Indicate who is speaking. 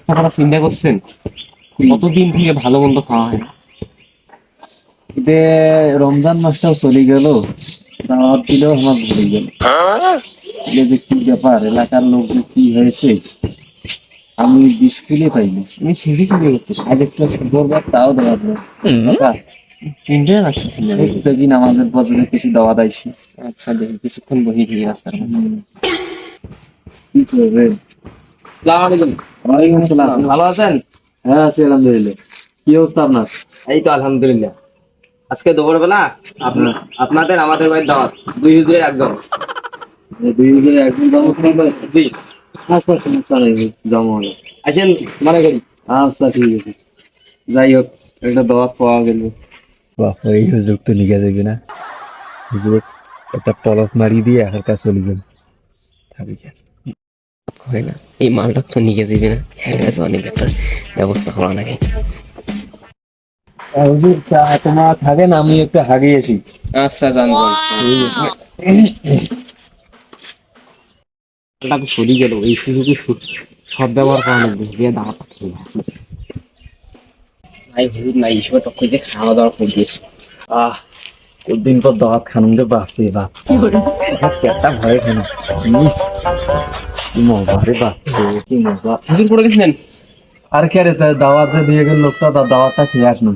Speaker 1: একটা কথা চিন্তা করছেন, কতদিন থেকে ভালো মন্দ খাওয়া হয় না।
Speaker 2: যে রমজান মাসটাও চলে গেল, দাওয়াত দিলেও আমার ভুলে গেল। এটা যে কি ব্যাপার, এলাকার লোক যে কি হয়েছে আমি স্কুলে পাইনি।
Speaker 1: আমি সিঁড়ি চিন্তা করতেছি,
Speaker 2: আজ একটা শুক্রবার, তাও দাওয়াত নেই। কথা,
Speaker 1: চিনতে আসতেছি না।
Speaker 2: প্রত্যেকদিন আমাদের বছরে কিছু দাওয়াত আইসি।
Speaker 1: আচ্ছা দেখি কিছুক্ষণ বহি থেকে রাস্তার মধ্যে।
Speaker 2: কি করবে?
Speaker 3: আসসালামু আলাইকুম।
Speaker 2: ওয়ালাইকুম আসসালাম।
Speaker 3: ভালো আছেন?
Speaker 2: হ্যাঁ আছি আলহামদুলিল্লাহ। কি অবস্থা আপনার?
Speaker 3: এই তো আলহামদুলিল্লাহ। আজকে দুপুরবেলা আপনাদের আমাদের বাড়ির দাওয়াত, দুই হুজুরের একদম।
Speaker 2: দুই হাজার একদিন যাবো করবে?
Speaker 3: জি,
Speaker 2: আচ্ছা সমস্যা নেই, যাবো আমি।
Speaker 3: আসেন মনে করি।
Speaker 2: আচ্ছা ঠিক আছে, যাই হোক একটা দাওয়াত পাওয়া গেল। বাহ, এই হুজুর তো লিখে যাবে না, হুজুর একটা পলক মারি দিয়ে একার কাছে চলে যাবে।
Speaker 1: হয় না, এই মালটা তো নিয়ে যাবে না, অনেক ব্যবস্থা করা নাকি।
Speaker 2: হুজুর তোমার থাকেন, আমি একটু হাগিয়ে আসি।
Speaker 1: আচ্ছা জানবো, এটা তো সরি গেল, এই সুযোগে সব ব্যবহার করা লাগবে, দিয়ে দাওয়াত খেয়ে আসি। নাই হুজুর নাই, এসব টক যে খাওয়া দাওয়া করে দিয়েছি।
Speaker 2: দিন পর দাওয়াত খানুন রে, বাপ রে বাপ, পেটটা ভরে খানো। কি মজা রে বাপ, কি মজা।
Speaker 1: হুজুর পড়ে গেছিলেন?
Speaker 2: আর কে রে, দাওয়াত দিয়ে গেল লোকটা, দাওয়াতটা খেয়ে আসলাম।